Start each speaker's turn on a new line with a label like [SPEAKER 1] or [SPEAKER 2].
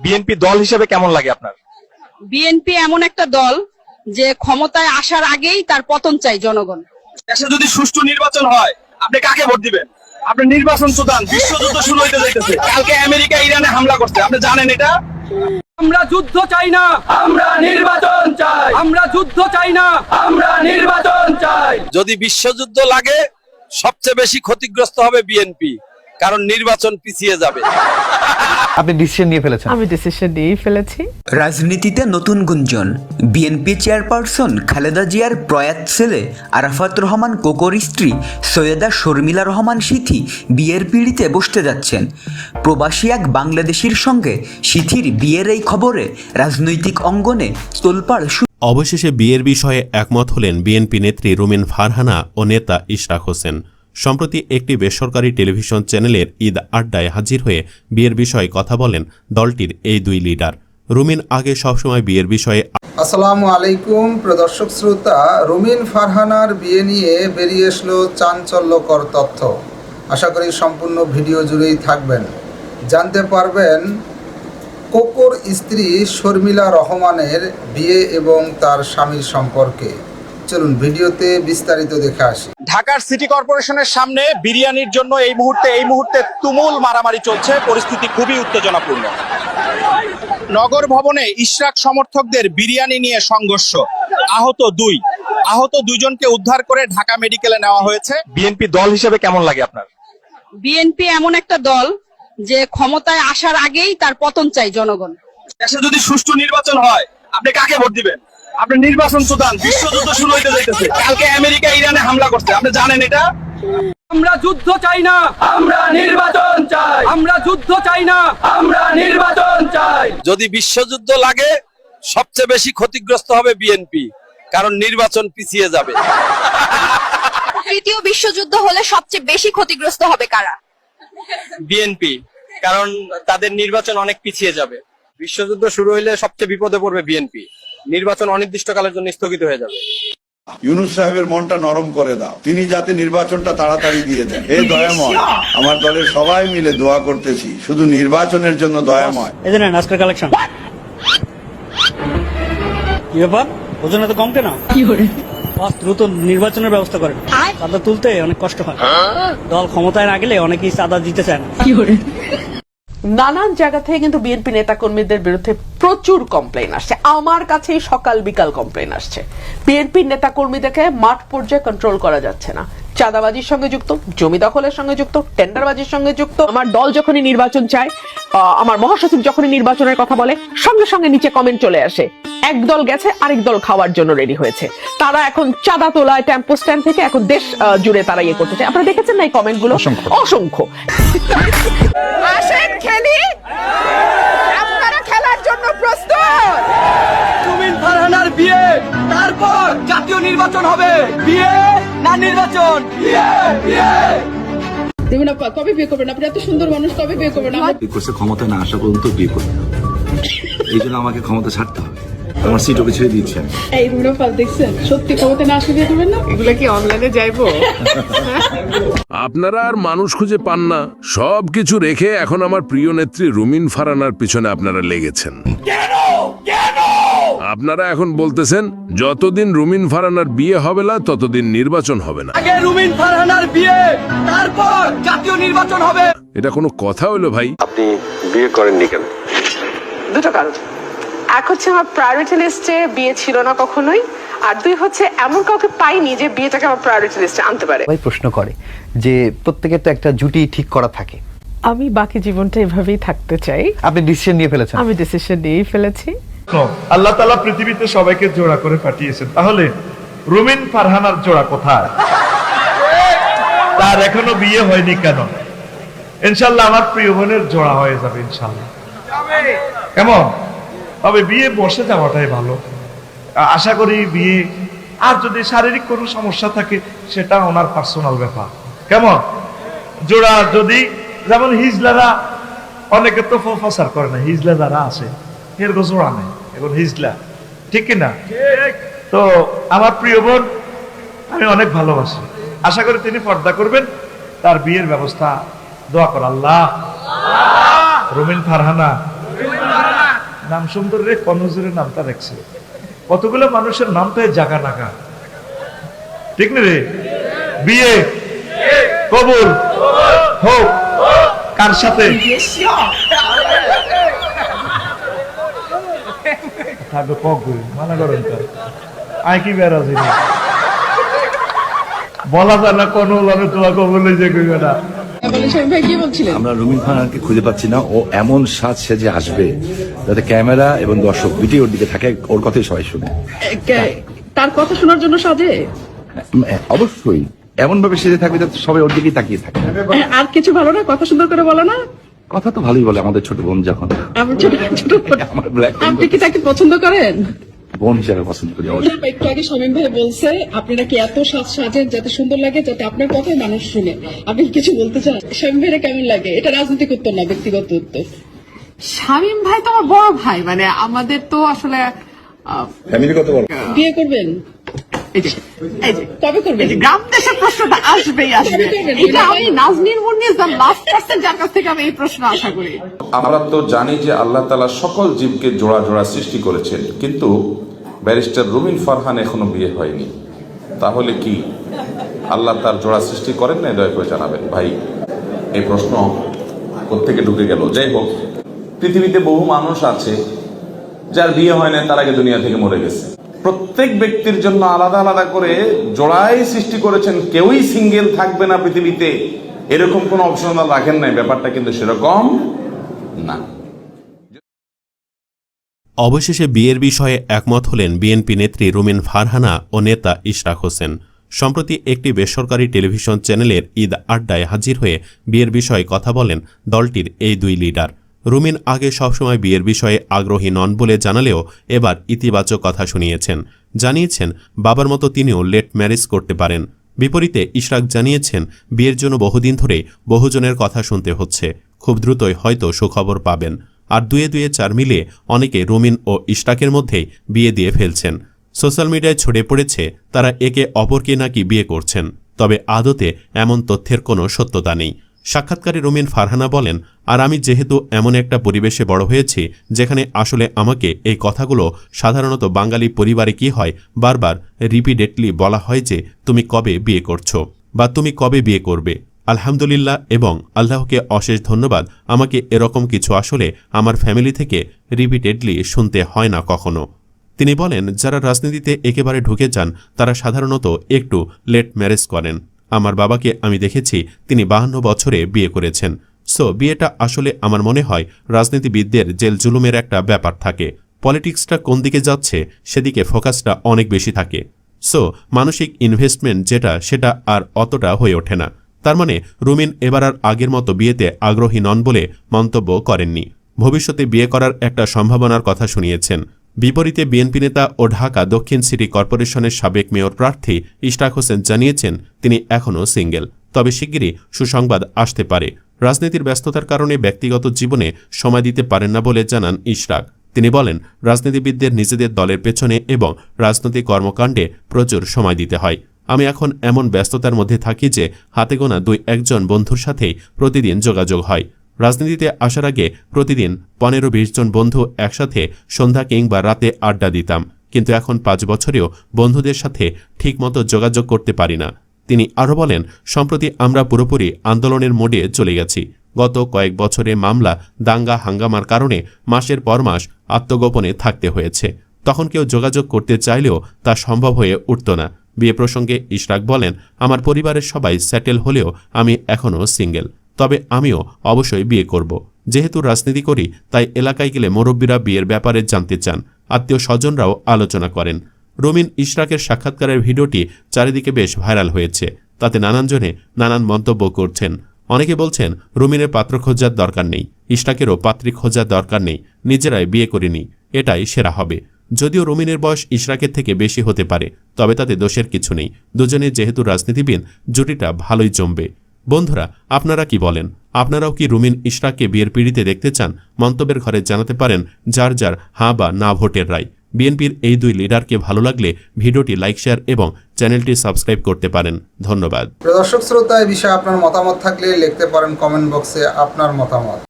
[SPEAKER 1] BNP দল হিসেবে কেমন লাগে আপনার?
[SPEAKER 2] বিএনপি এমন একটা দল যে ক্ষমতায় আসার আগেই তার পতন চাই জনগণ।
[SPEAKER 1] দেশে যদি সুষ্ঠু নির্বাচন হয় আপনি কাকে ভোট দিবেন? আপনি নির্বাচন চুদান, বিশ্বযুদ্ধ শুরু হইতে যাইতেছে। কালকে আমেরিকা ইরানে হামলা করছে, আপনি জানেন এটা?
[SPEAKER 3] আমরা যুদ্ধ চাই না, আমরা নির্বাচন চাই। আমরা যুদ্ধ চাই না, আমরা নির্বাচন চাই।
[SPEAKER 4] যদি বিশ্বযুদ্ধ লাগে সবচেয়ে বেশি ক্ষতিগ্রস্ত হবে বিএনপি, কারণ নির্বাচন পিছিয়ে যাবে।
[SPEAKER 5] আপনি ডিসিশন নিয়ে ফেলেছেন?
[SPEAKER 6] আমি ডিসিশন নিয়ে ফেলেছি।
[SPEAKER 7] রাজনীতিতে নতুন গুঞ্জন। বিএনপি চেয়ারপারসন খালেদা জিয়ার প্রয়াত ছেলে আরাফাত রহমান কোকোর স্ত্রী সৈয়দা শর্মিলা রহমান সিথি বিয়ের পিঁড়িতে বসতে যাচ্ছেন। প্রবাসী এক বাংলাদেশির সঙ্গে সিথির বিয়ের এই খবরে রাজনৈতিক অঙ্গনে তোলপাড়।
[SPEAKER 8] অবশেষে বিয়ের বিষয়ে একমত হলেন বিএনপি নেত্রী রুমিন ফারহানা ও নেতা ইশরাক হোসেন। সম্প্রতি একটি বেসরকারি টেলিভিশন চ্যানেলের ঈদ আড্ডায় হাজির হয়ে বিয়ের বিষয়ে কথা বলেন দলটির এই দুই লিডার। রুমিন আগে সবসময় বিয়ের বিষয়ে।
[SPEAKER 9] আসসালামু আলাইকুম প্রদর্শক শ্রোতা, রুমিন ফারহানার বিয়ে নিয়ে বেরিয়ে এসলো চাঞ্চল্যকর তথ্য। আশা করি সম্পূর্ণ ভিডিও জুড়েই থাকবেন, জানতে পারবেন কোকোর স্ত্রী শর্মিলা রহমানের বিয়ে এবং তার স্বামীর সম্পর্কে। চলুন ভিডিওতে বিস্তারিত দেখে আসি।
[SPEAKER 1] ঢাকার সিটি কর্পোরেশনের সামনে বিরিয়ানির জন্য এই মুহূর্তে তুমুল মারামারি চলছে, পরিস্থিতি খুবই উত্তেজনাপূর্ণ। নগর ভবনে ইশরাক সমর্থকদের বিরিয়ানি নিয়ে সংঘর্ষ, আহত দুইজনকে উদ্ধার করে ঢাকা মেডিকেলে নেওয়া হয়েছে। বিএনপি দল হিসেবে কেমন লাগে আপনার?
[SPEAKER 2] বিএনপি এমন একটা দল যে ক্ষমতায় আসার আগেই তার পতন চাই জনগণ।
[SPEAKER 1] দেশে যদি সুষ্ঠু নির্বাচন হয় আপনি কাকে ভোট দিবেন? আপনি নির্বাচন চুদান, বিশ্বযুদ্ধ শুরু হইতে যাইতেছে। কালকে আমেরিকা ইরানে হামলা করছে, আপনি জানেন এটা?
[SPEAKER 3] আমরা যুদ্ধ চাই না, আমরা নির্বাচন চাই। আমরা যুদ্ধ চাই না, আমরা নির্বাচন চাই।
[SPEAKER 4] যদি বিশ্বযুদ্ধ লাগে সবচেয়ে বেশি ক্ষতিগ্রস্ত হবে বিএনপি, কারণ নির্বাচন পিছিয়ে যাবে।
[SPEAKER 10] তৃতীয় বিশ্বযুদ্ধ হলে সবচেয়ে বেশি ক্ষতিগ্রস্ত হবে কারা?
[SPEAKER 1] বিএনপি, কারণ তাদের নির্বাচন অনেক পিছিয়ে যাবে। বিশ্বযুদ্ধ শুরু হইলে সবচেয়ে বিপদে পড়বে বিএনপি, নির্বাচন অনির্দিষ্টকালের জন্য স্থগিত হয়ে যাবে।
[SPEAKER 11] ইউনূস সাহেবের মনটা নরম করে দাও, তিনি যাতে নির্বাচনটা তাড়াতাড়ি দিয়ে দেন। হে দয়াময়, আমার দলের সবাই মিলে দোয়া করতেছি, শুধু নির্বাচনের জন্য দয়াময়।
[SPEAKER 3] এই যে আজকের কালেকশন কি ব্যাপার, ওজন এত কম কেন? দ্রুত নির্বাচনের ব্যবস্থা করেন, চাঁদা তুলতে অনেক কষ্ট হয়। দল ক্ষমতায় না গেলে অনেকেই চাঁদা দিতে চায় না।
[SPEAKER 6] নানান জায়গা থেকে কিন্তু বিএনপি নেতা কর্মীদের বিরুদ্ধে প্রচুর কমপ্লেইন আসছে। আমার কাছেই সকাল বিকাল কমপ্লেইন আসছে। বিএনপি নেতা কর্মীদেরকে মাঠ পর্যায়ে কন্ট্রোল করা যাচ্ছে না। চাঁদাবাজির সঙ্গে যুক্ত, জমি দখলের সঙ্গে যুক্ত, টেন্ডারবাজির সঙ্গে যুক্ত। আমার দল যখনই নির্বাচন চায়, আমার মহাসচিব যখনই নির্বাচনের কথা বলে, সঙ্গে সঙ্গে নিচে কমেন্ট চলে আসে, এক দল গেছে আরেক দল খাওয়ার জন্য রেডি হয়েছে। তারা এখন চাঁদা তোলায় টেম্পো স্ট্যান্ড থেকে এখন দেশ জুড়ে তারা ইয়ে করতে চায়। আপনারা দেখেছেন না এই কমেন্ট গুলো? অসংখ্য। আসেন খেলি, আপনারা খেলার জন্য প্রস্তুত?
[SPEAKER 3] রুমিন ফারহানার বিয়ে, তারপর জাতীয় নির্বাচন হবে। বিয়ে না নির্বাচন? বিয়ে, বিয়ে।
[SPEAKER 2] দেখুন আপা, কবে বিয়ে করবেন? আপনি এত সুন্দর মানুষ, কবে বিয়ে করবেন?
[SPEAKER 12] ক্ষমতা না আসা পর্যন্ত বিয়ে করবে, এই জন্য আমাকে ক্ষমতা ছাড়তে হবে। আমার সিট ওকে ছেড়ে দিচ্ছেন।
[SPEAKER 2] এই রুমিন দেখছেন, সত্যি ক্ষমতা না আসলে বিয়ে করবেন না?
[SPEAKER 6] এগুলা কি অনলাইনে যাইবো?
[SPEAKER 13] আপনারা আর মানুষ খুঁজে পান না, সবকিছু রেখে এখন আমার প্রিয় নেত্রী রুমিন ফারহানার পিছনে আপনারা লেগেছেন। আপনারা এখন বলতেছেন যতদিন রুমিন ফারহানার বিয়ে হবে না ততদিন নির্বাচন হবে না।
[SPEAKER 3] আগে রুমিন ফারহানার বিয়ে, তারপর জাতীয় নির্বাচন হবে।
[SPEAKER 13] এটা কোনো কথা হলো ভাই?
[SPEAKER 12] আপনি বিয়ে করেননি কেন?
[SPEAKER 6] দুটো কারণ। এক হচ্ছে আমার প্রায়োরিটি লিস্টে বিয়ে ছিল না কখনোই, আর দুই হচ্ছে এমন কাউকে পাইনি যে বিয়েটাকে আমার প্রায়োরিটি লিস্টে আনতে পারে।
[SPEAKER 5] ভাই প্রশ্ন করে যে প্রত্যেকের তো একটা জুটি ঠিক করা থাকে।
[SPEAKER 6] আমি বাকি জীবনটা এভাবেই থাকতে চাই।
[SPEAKER 5] আপনি ডিসিশন নিয়ে ফেলেছেন?
[SPEAKER 6] আমি ডিসিশন নিয়ে ফেলেছি।
[SPEAKER 14] আল্লাহ তাআলা পৃথিবীতে সবাইকে জোড়া করে পাঠিয়েছেন, তাহলে রুমিন ফারহানার জোড়া কোথায়? তার এখনো বিয়ে হয়নি কেন? ইনশাআল্লাহ আমার প্রিয় বোনের জোড়া হয়ে যাবে ইনশাআল্লাহ। কেমন? তবে বিয়ে বসে যাওয়াটাই ভালো। আশা করি বিয়ে, আর যদি শারীরিক কোনো সমস্যা থাকে সেটা ওনার পার্সোনাল ব্যাপার। কেমন? জোড়া যদি, যেমন হিজলারা, অনেকে তো প্রচার করে না, হিজলা যারা আছে এর জোড়া নেই, এখন হিজলা, ঠিক কিনা? তো আমার প্রিয় বোন আমি অনেক ভালোবাসি, আশা করি তিনি পর্দা করবেন, তার বিয়ের ব্যবস্থা দোয়া কর আল্লাহ। রুমিন ফারহানা নাম সুন্দর রে কনজুরের নামটা রাখছে, কতগুলো মানুষের নামটাই জাগা নাগা, ঠিক না রে? বিয়ে কবুল হোক কার সাথে? থাকবে কবুল মানা করেন তো, আয় কি বেরাজি বলা যায় না কোন লাভে তোমা কবুল যে কইবে না।
[SPEAKER 12] আমরা রুমিন ফারহানাকে খুঁজে পাচ্ছি না। ও এমন সাজ সেজে আসবে যাতে ক্যামেরা এবং দর্শক দুটি ওর দিকে থাকে, ওর কথাই সবাই শুনে।
[SPEAKER 2] তার কথা শোনার জন্য সাজে?
[SPEAKER 12] অবশ্যই এমন ভাবে সেজে থাকবে যাতে সবাই ওর দিকেই তাকিয়ে থাকে।
[SPEAKER 2] আর কিছু ভালো না? কথা সুন্দর করে বলো না?
[SPEAKER 12] কথা তো ভালোই বলে আমাদের ছোট বোন, যখন
[SPEAKER 2] আমার ছোট
[SPEAKER 12] আমার ব্ল্যাক
[SPEAKER 2] আপনি কি তাকে পছন্দ করেন?
[SPEAKER 12] বোন হিসাবে পছন্দ করি।
[SPEAKER 2] একটু আগে শামীম ভাই বলছে আপনি নাকি এত সাজেন যাতে সুন্দর লাগে, যাতে আপনার কথাই মানুষ শুনে। আপনি কিছু বলতে চান? শামীম ভাইয়ের কেমন লাগে? এটা রাজনৈতিক উত্তর না, ব্যক্তিগত উত্তর।
[SPEAKER 6] শামীম ভাই তো আমার বড় ভাই, মানে আমাদের তো আসলে
[SPEAKER 12] ফ্যামিলিগত বল।
[SPEAKER 2] বিয়ে করবেন?
[SPEAKER 6] এই যে
[SPEAKER 2] কবে করবেন?
[SPEAKER 6] গ্রাম দেশের প্রশ্নটা আসবেই আসবে। এটা আমি নাজনীন মুন্নিস দ্য লাস্ট পার্সন যার কাছ থেকে আমি এই প্রশ্ন আশা করি।
[SPEAKER 15] আমরা তো জানি যে আল্লাহ তাআলা সকল জীবকে জোড়া জোড়া সৃষ্টি করেছেন, কিন্তু ব্যারিস্টার রুমিন ফারহান এখনো বিয়ে হয়নি। তাহলে কি আল্লাহ তার জোড়া সৃষ্টি করেন না? দয়া করে জানাবেন ভাই, এই প্রশ্ন কোত্থেকে ঢুকে গেল? যাই হোক, পৃথিবীতে বহু মানুষ আছে যার বিয়ে হয় না, তার আগে দুনিয়া থেকে মরে গেছে। প্রত্যেক ব্যক্তির জন্য আলাদা আলাদা করে জোড়াই সৃষ্টি করেছেন, কেউই সিঙ্গেল থাকবে না পৃথিবীতে, এরকম কোন অপশন রাখেন নাই। ব্যাপারটা কিন্তু সেরকম না।
[SPEAKER 8] অবশেষে বিয়ের বিষয়ে একমত হলেন বিএনপি নেত্রী রুমিন ফারহানা ও নেতা ইশরাক হোসেন। সম্প্রতি একটি বেসরকারি টেলিভিশন চ্যানেলের ঈদ আড্ডায় হাজির হয়ে বিয়ের বিষয়ে কথা বলেন দলটির এই দুই লিডার। রুমিন আগে সবসময় বিয়ের বিষয়ে আগ্রহী নন বলে জানালেও এবার ইতিবাচক কথা শুনিয়েছেন। জানিয়েছেন বাবার মতো তিনিও লেট ম্যারেজ করতে পারেন। বিপরীতে ইশরাক জানিয়েছেন বিয়ের জন্য বহুদিন ধরে বহুজনের কথা শুনতে হচ্ছে, খুব দ্রুতই হয়তো সুখবর পাবেন। আর দুয়ে দুয়ে চার মিলিয়ে অনেকে রুমিন ও ইশরাকের মধ্যেই বিয়ে দিয়ে ফেলছেন। সোশ্যাল মিডিয়ায় ছড়িয়ে পড়েছে তারা একে অপরকে নাকি বিয়ে করছেন, তবে আদতে এমন তথ্যের কোনো সত্যতা নেই। সাক্ষাৎকারে রুমিন ফারহানা বলেন, আর আমি যেহেতু এমন একটা পরিবেশে বড় হয়েছি যেখানে আসলে আমাকে এই কথাগুলো সাধারণত বাঙালি পরিবারে কি হয় বারবার রিপিটেডলি বলা হয় যে তুমি কবে বিয়ে করছো বা তুমি কবে বিয়ে করবে। আলহামদুলিল্লাহ এবং আল্লাহকে অশেষ ধন্যবাদ, আমাকে এরকম কিছু আসলে আমার ফ্যামিলি থেকে রিপিটেডলি শুনতে হয় না কখনো। তিনি বলেন যারা রাজনীতিতে একেবারে ঢুকে যান তারা সাধারণত একটু লেট ম্যারেজ করেন। আমার বাবাকে আমি দেখেছি তিনি 52 বছরে বিয়ে করেছেন। সো বিয়েটা আসলে আমার মনে হয় রাজনীতিবিদদের জেল জুলুমের একটা ব্যাপার থাকে, পলিটিক্সটা কোন দিকে যাচ্ছে সেদিকে ফোকাসটা অনেক বেশি থাকে। সো মানসিক ইনভেস্টমেন্ট যেটা সেটা আর অতটা হয়ে ওঠে না। তার মানে রুমিন এবার আর আগের মতো বিয়েতে আগ্রহী নন বলে মন্তব্য করেননি। ভবিষ্যতে বিয়ে করার একটা সম্ভাবনার কথা শুনিয়েছেন। বিপরীতে বিএনপি নেতা ও ঢাকা দক্ষিণ সিটি কর্পোরেশনের সাবেক মেয়র প্রার্থী ইশরাক হোসেন জানিয়েছেন তিনি এখনও সিঙ্গেল, তবে শিগগিরই সুসংবাদ আসতে পারে। রাজনীতির ব্যস্ততার কারণে ব্যক্তিগত জীবনে সময় দিতে পারেন না বলে জানান ইশরাক। তিনি বলেন রাজনীতিবিদদের নিজেদের দলের পেছনে এবং রাজনৈতিক কর্মকাণ্ডে প্রচুর সময় দিতে হয়। আমি এখন এমন ব্যস্ততার মধ্যে থাকি যে হাতে গোনা 2-1 বন্ধুর সাথেই প্রতিদিন যোগাযোগ হয়। রাজনীতিতে আসার আগে প্রতিদিন 15-20 জন বন্ধু একসাথে সন্ধ্যা কিংবা রাতে আড্ডা দিতাম, কিন্তু এখন 5 বছরেও বন্ধুদের সাথে ঠিকমতো যোগাযোগ করতে পারি না। তিনি আরও বলেন সম্প্রতি আমরা পুরোপুরি আন্দোলনের মোডে চলে গেছি। গত কয়েক বছরে মামলা দাঙ্গা হাঙ্গামার কারণে মাসের পর মাস আত্মগোপনে থাকতে হয়েছে। তখন কেউ যোগাযোগ করতে চাইলেও তা সম্ভব হয়ে উঠত না। বিয়ে প্রসঙ্গে ইশরাক বলেন আমার পরিবারের সবাই সেটেল হলেও আমি এখনও সিঙ্গেল, তবে আমিও অবশ্যই বিয়ে করব। যেহেতু রাজনীতি করি তাই এলাকায় গেলে মুরব্বীরা বিয়ের ব্যাপারে জানতে চান, আত্মীয় স্বজনরাও আলোচনা করেন। রুমিন ইশরাকের সাক্ষাৎকারের ভিডিওটি চারিদিকে বেশ ভাইরাল হয়েছে। তাতে নানানজনে নানান মন্তব্য করছেন। অনেকে বলছেন রুমিনের পাত্র খোঁজার দরকার নেই, ইশরাকেরও পাত্রী খোঁজার দরকার নেই, নিজেরাই বিয়ে করিনি, এটাই সেরা হবে। যদিও রুমিনের বয়স ইশরাকের থেকে বেশি হতে পারে, তবে তাতে দোষের কিছু নেই। দুজনে যেহেতু রাজনীতিবিদ, জুটিটা ভালোই জমবে। বন্ধুরা আপনারা কি বলেন? আপনারাও কি রুমিন ইশরাককে বিয়ের পিড়িতে দেখতে চান? মন্তব্যের ঘরে জানাতে পারেন যার যার হ্যাঁ বা না ভোটের রায়। বিএনপির এই দুই লিডারকে ভালো লাগলে ভিডিওটি লাইক, শেয়ার এবং চ্যানেলটি সাবস্ক্রাইব করতে পারেন। ধন্যবাদ।
[SPEAKER 9] দর্শক শ্রোতা, এই বিষয়ে আপনার মতামত থাকলে লিখতে পারেন কমেন্ট বক্সে আপনার মতামত।